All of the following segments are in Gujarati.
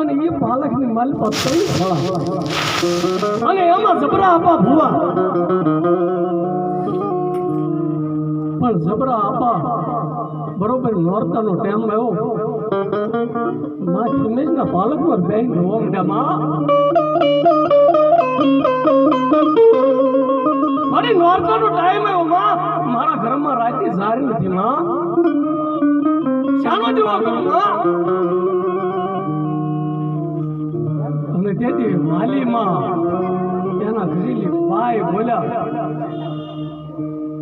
અને એ પાલકની માલ પત્તરી અને એમાં જબરા આપા ભુવા પણ જબરા આપા બરોબર નોરતાનો ટાઈમ આવ્યો માં ખિમેશના પાલક પર બેન રોવા માંડ્યા માં મારી નોરતાનો ટાઈમ આવ્યો માં મારા ઘરમાં રાતે સારી નથી માં શાનો દેવો કરું માં અને તેથી માલી માં એના ઘરેલી ભાઈ બોલ્યા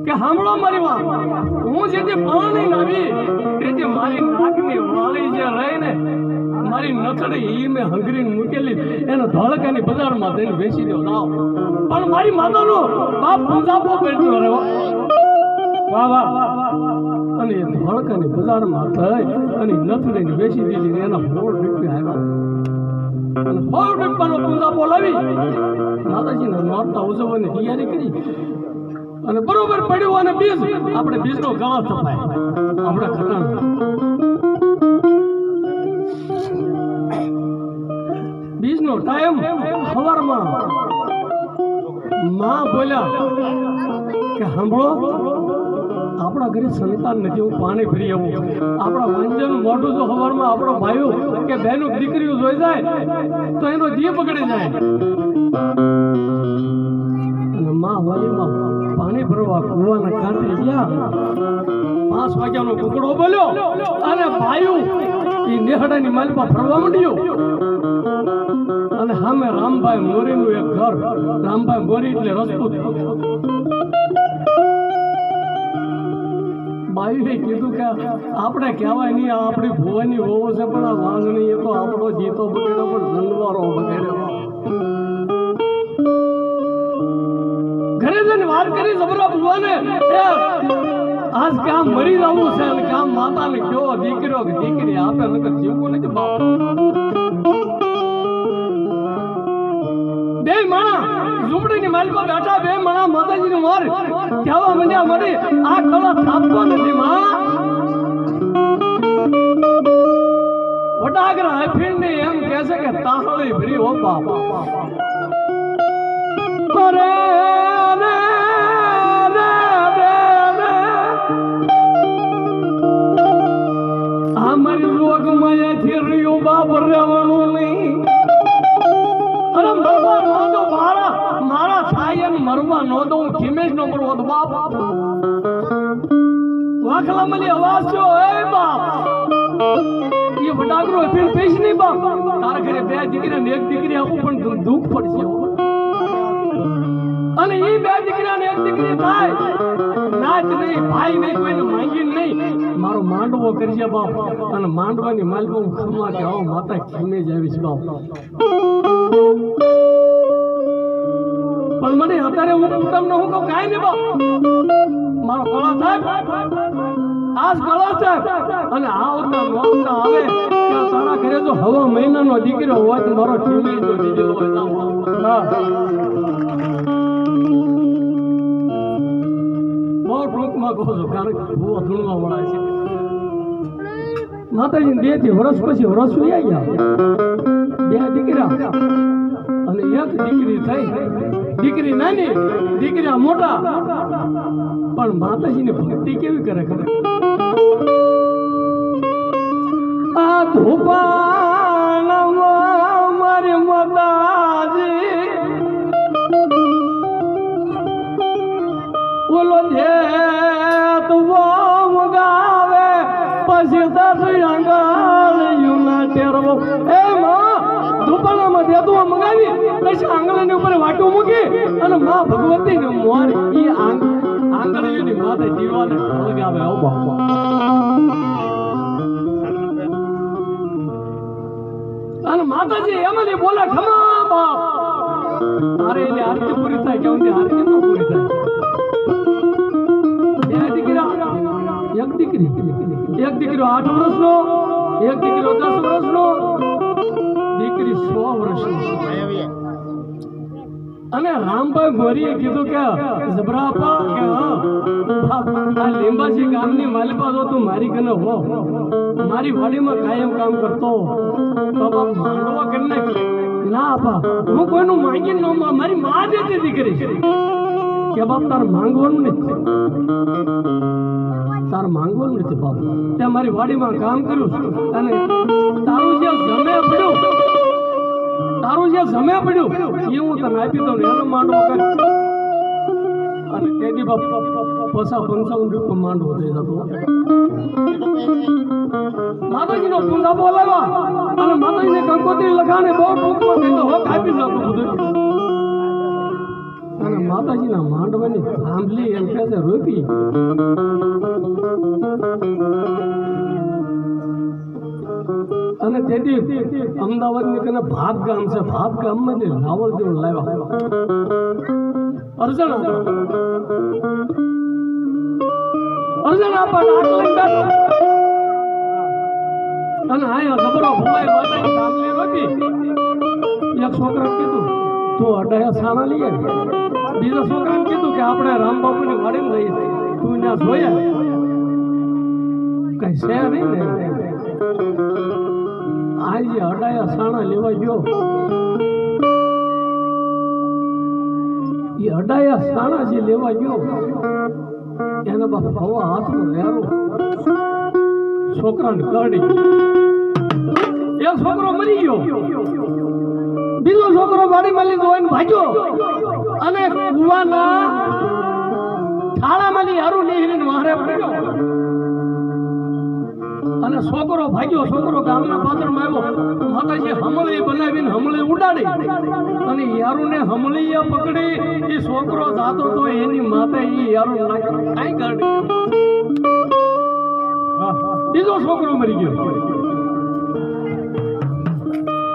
કે સાંભળો મારી વાત હું જેથી પાણી લાવી તેથી મારી નાકની વાળી જે રહી ને મારી નથડી ઈ મેં હંગરીને મૂકેલી એને ધોળકાની બજારમાં જઈને વેચી દો લાવ પણ મારી માતાનો બાપ પૂંજાપો બેઠો રહ્યો વાહ વાહ અને એ ધોળકાની બજારમાં થઈ અને નથડીને વેચી દીધી એના 4 રૂપિયા આવ્યા અને 4 રૂપિયાનો પૂંજાપો લાવી માતાજીના નોરતા ઉજવવાની તૈયારી કરી અને બરોબર પડ્યું અને બીજ આપણે બીજનો ગાળો થપાય આપણા ખટાણ બીજનો ટાઈમ સવારમાં માં બોલ્યા કે સાંભળો આપણા ઘરે સંતાન નથી હું પાણી ભરી આવું આપણા વાંજન મોઢું જો સવારમાં આપણો ભાઈઓ કે બહેનો દીકરીઓ જોઈ જાય તો એનો દીપ બગડી જાય અને માં વાલીમાં પાણી ભરવા કુવાના કાંઠે ગયા 5 વાગ્યાનો કુકડો બોલ્યો અને ભાઈઓ એ નેહડાની માલમાં ફરવા માંડ્યો અને સામે રામભાઈ મોરીનું એક ઘર રામભાઈ મોરી એટલે રજપૂત બાયુએ કીધું કે આપણે કહેવાય નહીં આપણી ભુવાની વહુ છે પણ આ વાંગણી એ તો આપણો જીતો બગડ્યો પણ જનવારો બગડ્યો ઘરે જઈને વાત કરી જબરા ભુવાને આજ કામ મરી જવું છે અને કામ માતાને કયો દીકરો કે દીકરી આપે નકર જીવવું નથી બાપ બે માણા ઝૂંપડીની માલમાં બેઠા બે માણા માતાજીને માર કહેવા માંડ્યા મળી આ કળા થાપતો નથી માં વડાગરા હફીણને એમ કહે છે કે તાહળી ભરી હો બાપ અરે અમારી રોગમયથી રહ્યું બાપ રહેવાનું નહીં અરે મરવા નો તો મારા છાયન મરવા નો તો હું ખિમેશ નો મરવો તો બાપ વાખલા મલી અવાજ છો એ બાપ એ વડાગરો ફીણ પેશ નહીં બાપ તારા ઘરે 2 દીકરા ને 1 દીકરી આપું પણ દુઃખ પડશે અને એ 2 દીકરા ને 1 દીકરી થાય નાચ નહીં ભાઈ નહીં કોઈને માંગીને નહીં મારો માંડવો કરજે બાપ અને માંડવાની માલકો હું ખમા કે આવો માતા ખીમે જ આવીશ બાપ પણ મને અત્યારે હું તમને હું કહું કાંઈ નહીં બાપ મારો કળા સાહેબ આજ કળા સાહેબ અને આવતા નોકતા આવે ત્યાં તારા ઘરે જો હવા મહિનાનો દીકરો હોય તો મારો ખીમે જ દીધેલો હોય બહુ ટૂંકમાં કહો છો કારણ કે બહુ ધૂણવા વળાય છે માતાજીને 2 થી વર્ષ પછી વર્ષ વહી ગયા 2 દીકરા અને 1 દીકરી થઈ દીકરી નાની દીકરા મોટા પણ માતાજીની ભક્તિ કેવી કરે ખબર આ ધોપાણમાં મારી માતાજી બોલો જે તો ગાવે પછી 10 આંગળ યુના ટેરવો એ માં ધોપાણામાં દેતો મંગાવી પછી આંગળની ઉપર વાટો મૂકી અને માં ભગવતીને મોર ઈ આંગળીની માથે દીવાને લગાવે ઓ બાપા અને માતાજી એમને બોલે ખમા બાપ અરે એટલે આરતી પૂરી થાય કેમ કે આરતી તો પૂરી થાય 2 દીકરા 1 દીકરી 1 દીકરો 8 વર્ષનો 1 દીકરો 10 વર્ષનો દીકરી 100 વર્ષની અને રામભાઈ ગોરીએ કીધું કે જબરાપા કે આ લીંબાજી ગામની માલિપા જો તું મારી કને હો, મારી વાડીમાં કાયમ કામ કરતો તો બાપ માંડવા કરી નાખ. ના આપા, હું કોઈનું માંગી ન મારી માં દેતી દીકરી કે બાપ તાર માંગવાનું નથી, તાર માંગવાનું નથી બાપ. તે મારી વાડીમાં કામ કર્યું અને તારું જે જમે પડ્યું એ હું તને આપી દઉં એનો માંડવો કર. અને તેથી બાપ પસા 55 માંડવો થઈ જતો. માતાજીનો પૂંજા બોલાવા અને માતાજીને કંકોત્રી લગાડે બહુ ટૂંકમાં કીધું હોક આપી નાખું બધું. અને માતાજીના માંડવાની થાંભલી એમ કહે છે રોપી. અને તેથી અમદાવાદની કને ભાત ગામ છે, ભાત ગામમાંથી રાવણ દેવ લાવ્યા અર્જણ આપા અને આયા ખબરો ભવાઈ માતાની થાંભલી રોપી. એક છોકરાને કીધું તું અડાયા સાણા લઈ આવી, બીજા છોકરાને કીધું કે આપણે રામબાપુની વાડીને લઈ તું ત્યાં જોયા કઈ છે નહીં ને. આજે અડાયા સાણા લેવા ગયો, એ અડાયા સાણા જે લેવા ગયો એને બાપ હવા હાથમાં લેરો છોકરાને કાઢી. એક છોકરો મરી ગયો, બીજો છોકરો ગાડીમાં લીધો હોય ભાગ્યો અને કુવાના થાળામાંથી હારું નીકળીને મારે પડ્યો. અને છોકરો ભાગ્યો, છોકરો ગામના પાદરમાં આવ્યો, માતાજી હમળી બનાવીને હમળી ઉડાડી અને યારુને હમળીએ પકડી. એ છોકરો જાતો તો એની માતા એ યારું કાંઈ કાઢી. બીજો છોકરો મરી ગયો.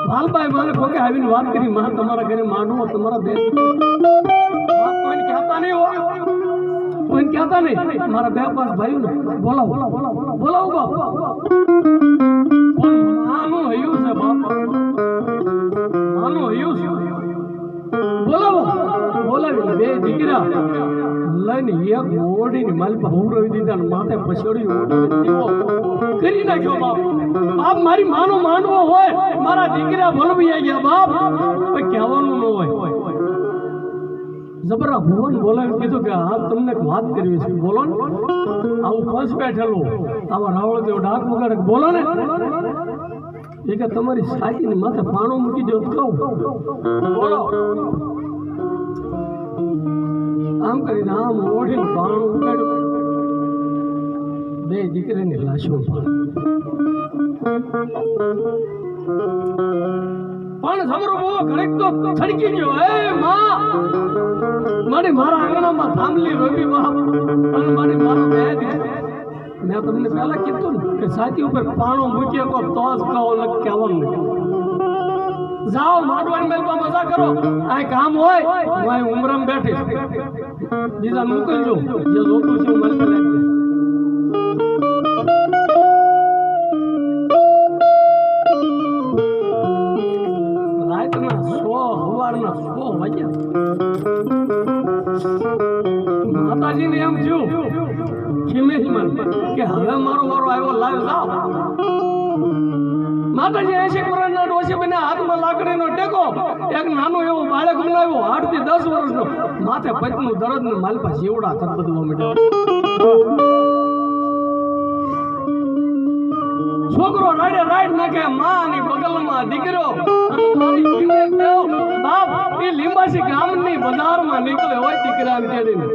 વાલભાઈ મને કોકે આવીને વાત કરી, માં તમારા ઘરે માંડવો તમારા બેન કોઈને કહેતા નહીં હોય, કોઈને કહેતા નહીં. મારા બે પાંચ ભાઈઓ ને બોલાવો બાપ. માનું હયું છે બાપ, માનું હયું છે. બોલાવી બે દીકરા લઈને એક ઓડીની માલપા ઉવરાવી દીધા ને માથે પછોડી કરી નાખ્યો બાપ. બાપ મારી માનો માનવો હોય, મારા દીકરા બોલવી ગયા બાપ, કહેવાનું ન હોય. જબરા ભુવન બોલાવી કીધું કે હા તમને વાત કરવી છે, બોલો ને. આવું પંચ બેઠેલું આવા રાવળ જેવો ડાક વગાડે બોલો ને. એ કે તમારી સાચીની માથે પાણો મૂકી દો કહું બોલો. આમ કરીને આમ ઓઢીને પાણું ઉગાડ્યું, બે દીકરાની લાશો પણ સમરો બહુ ઘડીક તો થડકી ગયો. હે માં મારા આંગણામાં થાંભલી રોપી બાપ અને મારો બે મેં તમને પહેલા કીધું ને કે સાચી ઉપર પાણો મૂકીએ તો જ કહો ને કહેવાનું નહીં. જાઓ માંડવાની મેલમાં મજા કરો, આ કામ હોય હું ઉમરામ બેઠીશ, બીજા મોકલજો જે જોતું છે મને લાગી. રાતના 100 વાગ્યા માતાજીને એમ થયું કે હવે મારો વારો આવ્યો, લાવ જાઓ. માતાજી 80 વર્ષના ડોશી બને હાથમાં લાકડીનો ટેકો, એક નાનો એવો બાળક બનાવ્યો 8 થી 10 વર્ષનો, માથે પચનું દરદ ને માલપા જીવડા થતબદવા માંડ્યો. છોકરો રાઈડ નાખે, માની બગલમાં દીકરો બાપ એ લીંબાસી ગામની બજારમાં નીકળે હોય દીકરાને તેડીને.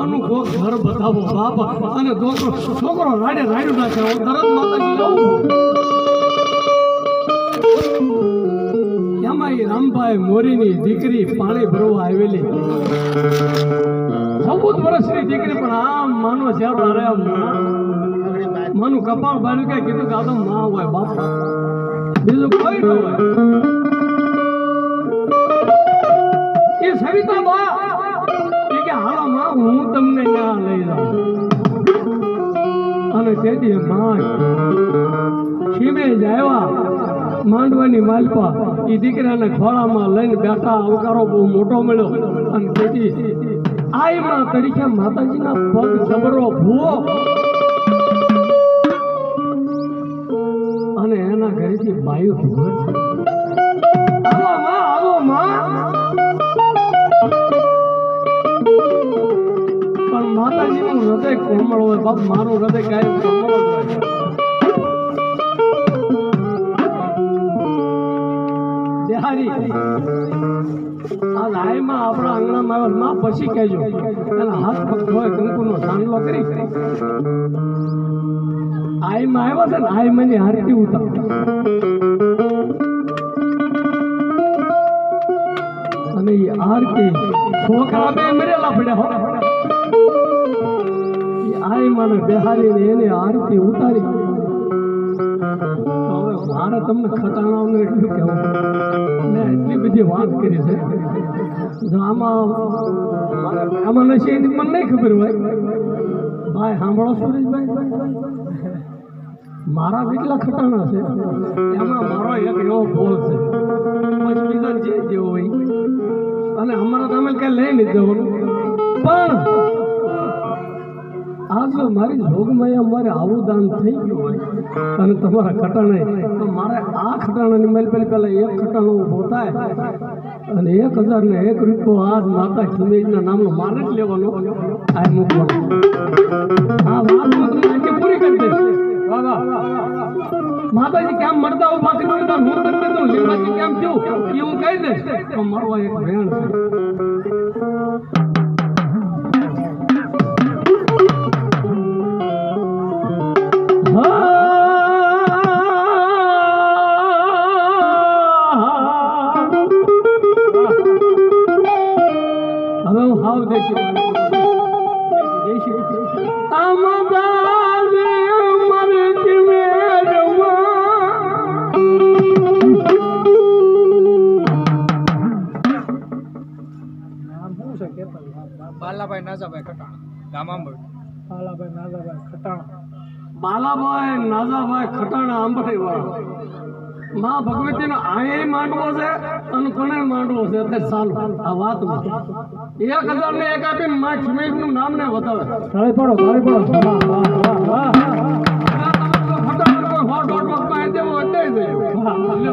ભગવાનનું કોક ઘર બતાવો બાપ અને છોકરો રાડે રાડ્યું નાખે હું તરત માતાજી જાઉં એમાં એ રામભાઈ મોરીની દીકરી પાણી ભરવા આવેલી 14 વર્ષની દીકરી પણ આમ માનો શેરો અરે માનું કપાળ બાળ્યું કે કીધું કે આ તો માં હોય બાપ બીજું કોઈ ન હોય એ સવિતા બા કે હાલો માં હું તમને ત્યાં લઈ જાઉં અને તેથી માં ખીમે જ આવ્યા માંડવાની માલપા એ દીકરાને ખોળામાં લઈને બેઠા અવકારો બહુ મોટો મળ્યો અને તેથી આઈમાં તરીકે માતાજીના પગ જબરો ભૂવો અને એના ઘરેથી બાયુ ભૂવો આવો માં પણ માતાજીનું હૃદય કોમળ હોય બાપ મારું હૃદય કાયમ કોમળ હોય બિહારી આ લાઈમાં આપણા આંગણામાં આવ્યો માં પછી કહેજો એના હાથ પગ હોય કંકુનો સાંડલો કરી આઈમાં આવ્યો છે ને આઈમાંની આરતી ઉતાર અને એ આરતી છોકરા બે મરેલા પડ્યા હો એ આઈમાને બેહારીને એને આરતી ઉતારી મારે તમને ખટાણાઓને એટલું કહેવું મેં એટલી બધી વાત કરી છે આમાં નશી એની મને નહીં ખબર હોય ભાઈ સાંભળો સુરેશભાઈ મારા જેટલા ખટાણા છે એમાં મારો એક એવો બોલ છે પછી બીજા જે જેવો હોય અને અમારા તમે કઈ લઈ નહીં જવાનું પણ આજ મારી જોગમાં અમારે આવું દાન થઈ ગયું હોય અને તમારા ખટાણે તો મારે આ ખટાણાની મેલ પહેલા એક ખટાણો ઊભો થાય અને 1001 રૂપિયો આજ માતા ખીમેજના નામનો મારે જ લેવાનો આ મૂકવાનો આ વાત હું તમને પૂરી કરી દઈશ માતાજી કેમ મળતા હોય બાકી મળતા હું તમને તો લીંબાજી કેમ થયું એ હું કહી દઈશ તો મારો એક ભેણ છે હવે હું હાવ દેશી બાલાભાઈ નાજાભાઈ ખટાણા ગામ બાલાભાઈ નાજાભાઈ ખટાણા બાલાભાઈ નાજાભાઈ ખટાણા આંબઠી વાળા માં ભગવતીનો આય માંડવો છે અને કોને માંડવો છે એટલે ચાલુ આ વાતમાં 1000 ને એક આપીને માં ખીમેજનું નામ ને બતાવે તાળી પડો વાહ વાહ ખટાણા હોટ હોટ વખતમાં દેવો એટલે જ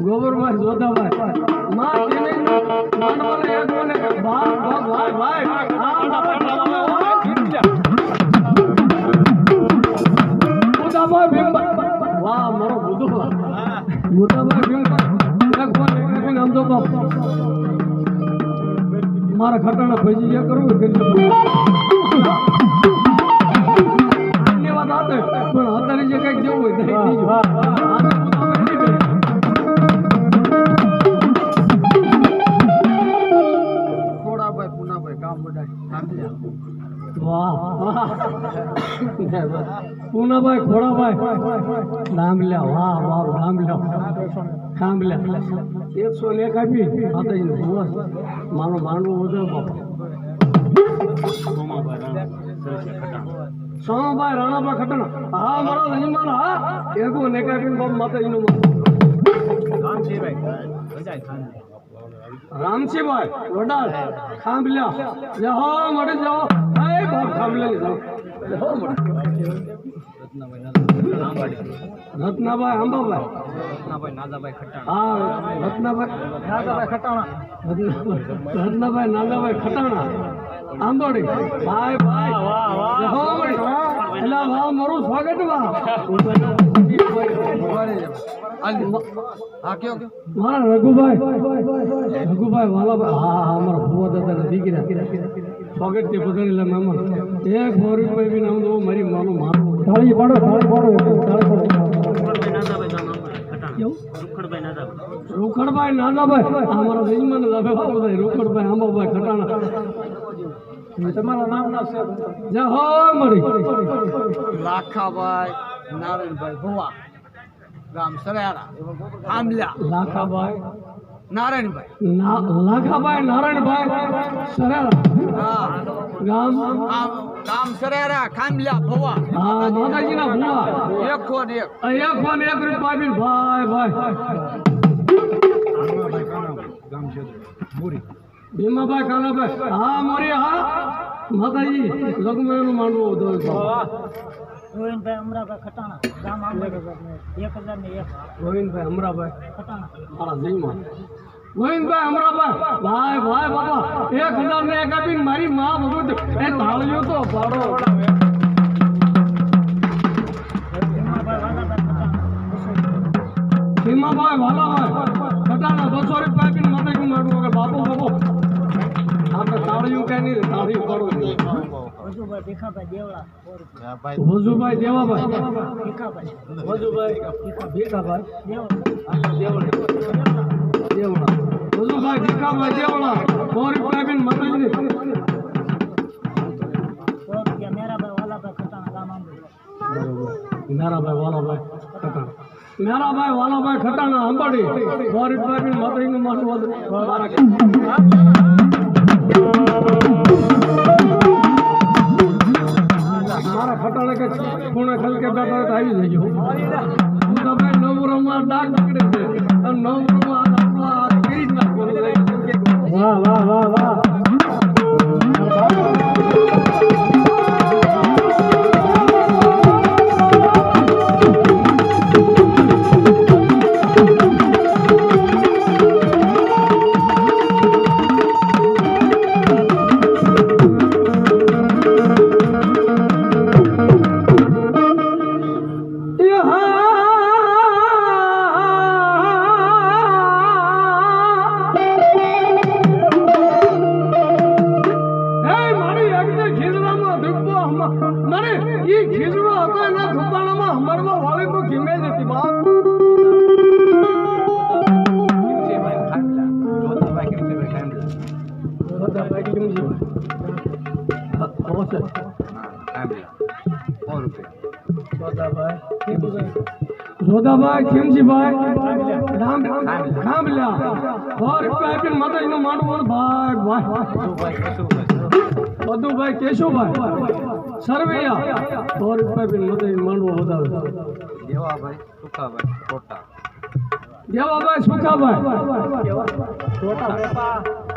ગોબરભાઈ જોધાભાઈ માં તેને માનવાને એક મને ભાઈ ભાઈ મુદાભાઈ ભીમભાઈ વાહ મારો મુદાભાઈ ભીમભાઈ એક ફોન એક આમ તો મારા ખટાણા ભજી જે કરવું કરી ધન્યવાદ આપે પણ અત્યારે જે કઈક જેવું હોય દઈ દીજો વાહ પૂનાભાઈ ખોડાભાઈ ડાંબલ્યા વાહ વાહ ડાંબલ્યા 101 આપી માતાજીને ભૂવા મારો માંડવો વધુ બાપા સોમાભાઈ રાણાભાઈ ખટણા હા મારો રજમાન હા 101 આપીને બાપ માતાજીનું રામસિંહભાઈ વડાલ ખાંભલ્યા જહો મળે જાઓ એ બાપ ખાંભલ્યા જાઓ રત્નાભાઈ આંબાભાઈ હા રત્નાભાઈ નાગાભાઈ ખટાણા આંબોડી ભાઈ ભાઈ જહો મળે એલા વાહ મારું સ્વાગત વાહ મારા રઘુભાઈ વાલાભાઈ હા અમારા ભૂવા દાદા દીકરા સ્વાગત છે બધાની લે મહેમાન 100 રૂપિયા બી નામ દો મારી માનું મારું તાળી પાડો રૂખડભાઈ નાદાભાઈ અમારા જજમાન બધા રૂખડભાઈ આંબાભાઈ ખટાણા તમારા નામ ના છે જય હો મળી લાખાભાઈ નારાયણભાઈ ભુવા ગામ સરેરા આંબલ્યા લાખાભાઈ નારાયણભાઈ સરેરા હા ગામ સરેરા ખાંભલ્યા ભુવા હા માતાજીના ભુવા 101 રૂપિયા આપીને ભાઈ ભીમાભાઈ કાનાભાઈ હા મોરી હા માતાજી લગ્નનું માંડવો હતો ગોવિંદભાઈ અમરાભાઈ ખટાણા ગામ આંબેડકર 1001 ગોવિંદભાઈ અમરાભાઈ ખટાણા મારા જયમાં ગોવિંદભાઈ અમરાભાઈ ભાઈ બાપા 1001 આપીને મારી માં ભગવત એ તાળીઓ તો પાડો ભીમાભાઈ વાલાભાઈ ખટાણા 200 રૂપિયા આપીને માતાજી માંડવો કે બાપો આપણે તાળીઓ કઈ નહીં તાળીઓ પાડો વજુભાઈ ભીખાભાઈ દેવળા વજુભાઈ દેવાભાઈ ભીખાભાઈ વજુભાઈ ભીખાભાઈ દેવળા વજુભાઈ ભીખાભાઈ દેવળા 100 રૂપિયા આપીને માતાજીને મેરાભાઈ વાલાભાઈ ખટાણા ગામ આંબેડકર મેરાભાઈ વાલાભાઈ ખટાણા અંબાડી 100 રૂપિયા આપીને માતાજીનું માથું મારા ખટાણા કે ખૂણે ખલકે બેઠા હોય તો આવી જજો હું તમે નવરમાં ડાક નીકળે છે અને નવરમાં આપણો આ કરી જ નાખો વાહ જોધાભાઈ ખેમજીભાઈ ખાંભલ્યા 100 રૂપિયા આપીને માતાજીનું માંડવું મધુભાઈ કેશુભાઈ સરવૈયા 100 રૂપિયા આપીને માતાજીનું માંડવું વધારે દેવાભાઈ સુખાભાઈ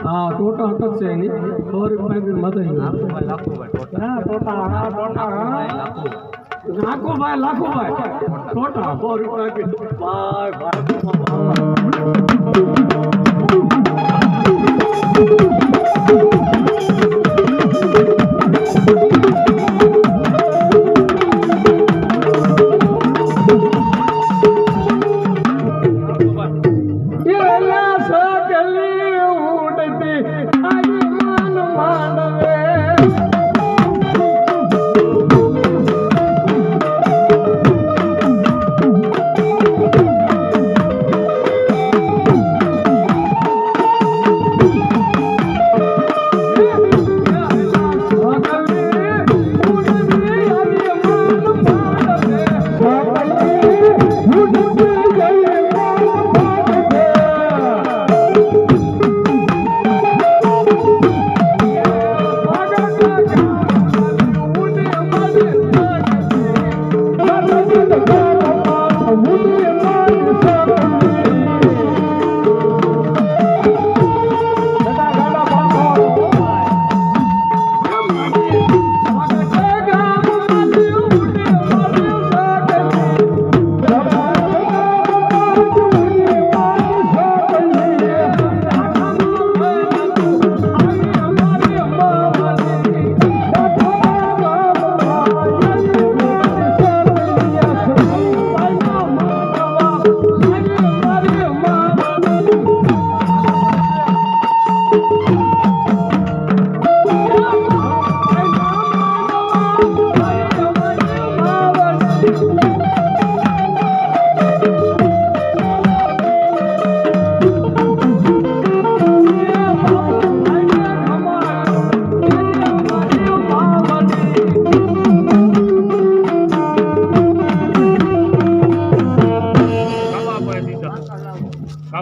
હા ટોટા હટક છે એની 100 રૂપિયા આપીને માતાજીનું લાખોભાઈ ટોટા 100 રૂપિયા આપીને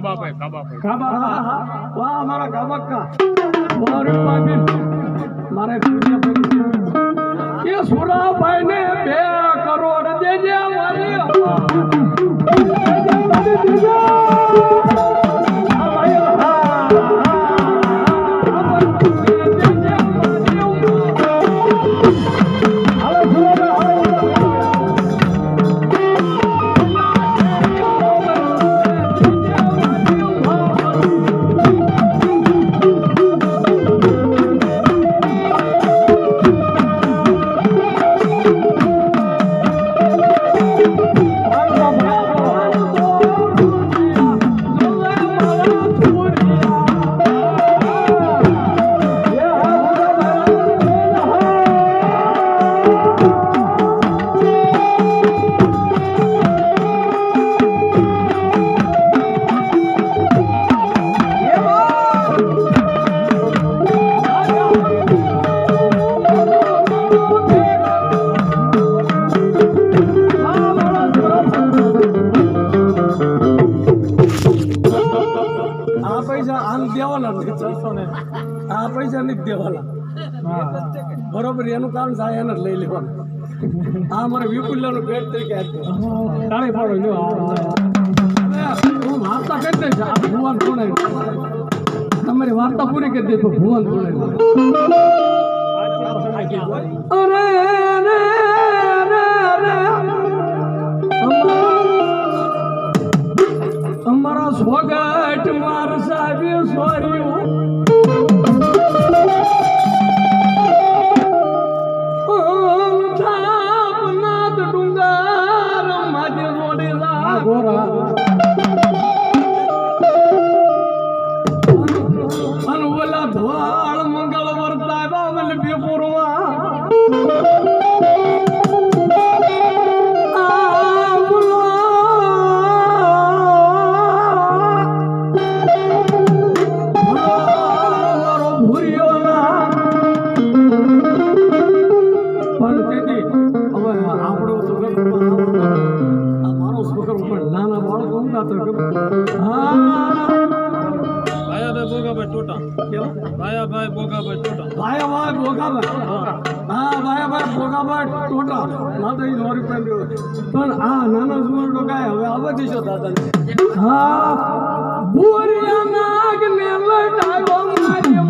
કાબા વાહ અમારા કાબક્કા મારે પાબી મારે એ સુરાભાઈ ને 2 કરોડ દેજે મારી આ પૈસા નથી દેવાના બરોબર એનું કામ થાય એને જ લઈ લેવાનું આ મારે વિપુલ્યાનું પેટ તરીકે તાળી પાડો જો હું વાર્તા કરી દઈશ આ ભુવન કોણે તમારી વાર્તા પૂરી કરી દે તો ભુવન કોણે અરે અમારા સ્વાગત માર સાહેબ સોર્યું ઓલા ધોળ મંગળ વર્તા બાવલ બેપુરમાં પણ આ નાનો જુવાન કાય હવે આવતી છો દાદા હા બોરિયા નાગ ને લડાયો મારી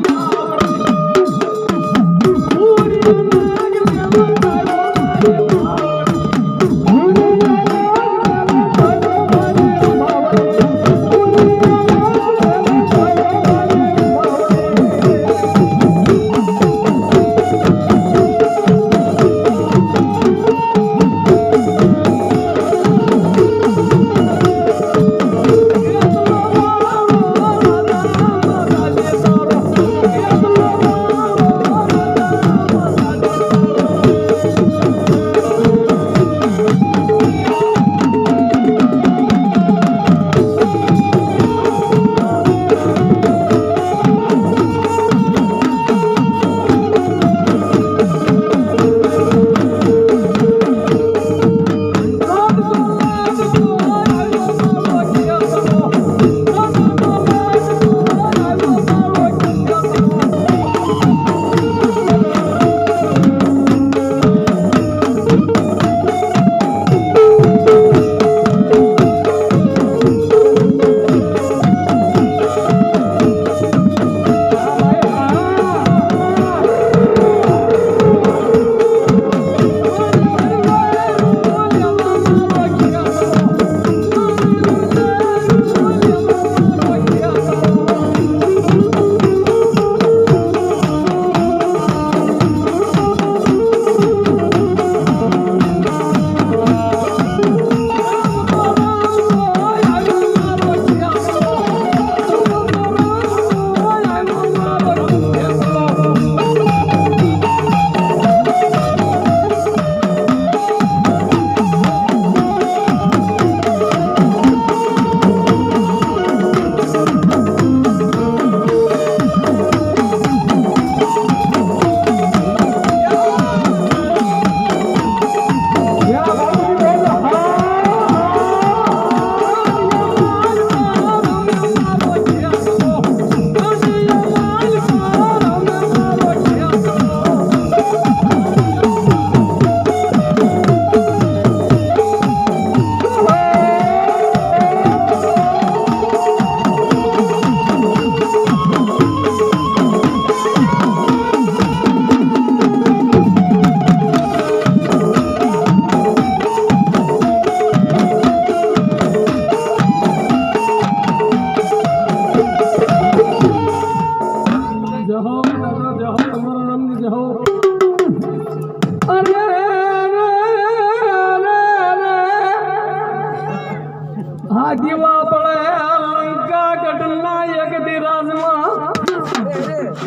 આ દીવા પડે લંકા ઘટના એક દિરાજમાં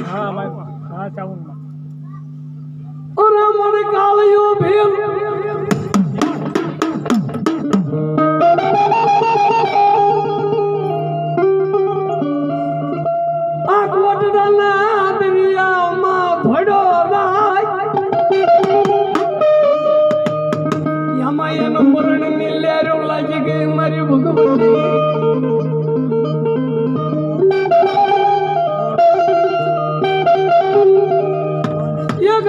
હા ભાઈ હા ચાવું અરે મને કાળિયો ભીલ આ કોટડાના દરિયામાં ભડો રાય યમા એનો મરણ મિલ્યારો લાગી ગઈ મારી ભગવતી એક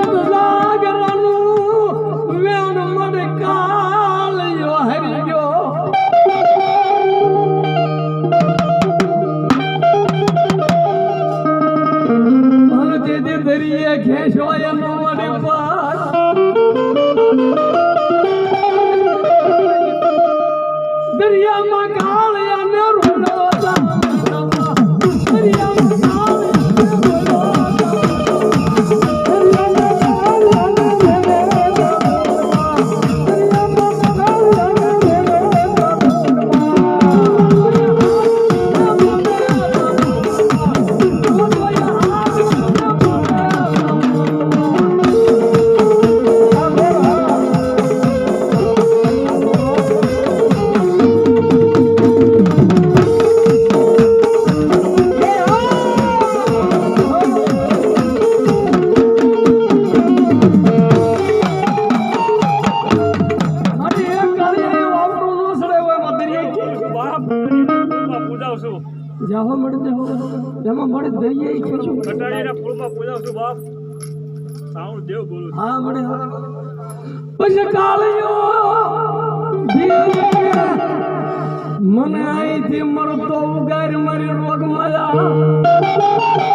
જાગરાનું વેણ મડ કાળિયો હરિયો તેથી દરિયે ખેંચો એનો મડ પાર દરિયામાં કાળિયાને રોડો જાવા મળે એમાં મળે દરિયે ખેંચો કટાળીના ફૂલમાં પૂજાવ છું બાપ સાઉન્ડ દેવ બોલું હા મળે પછી કાળિયો મને અહીંથી મરતો ઉગાર મારી રોગ મળ્યા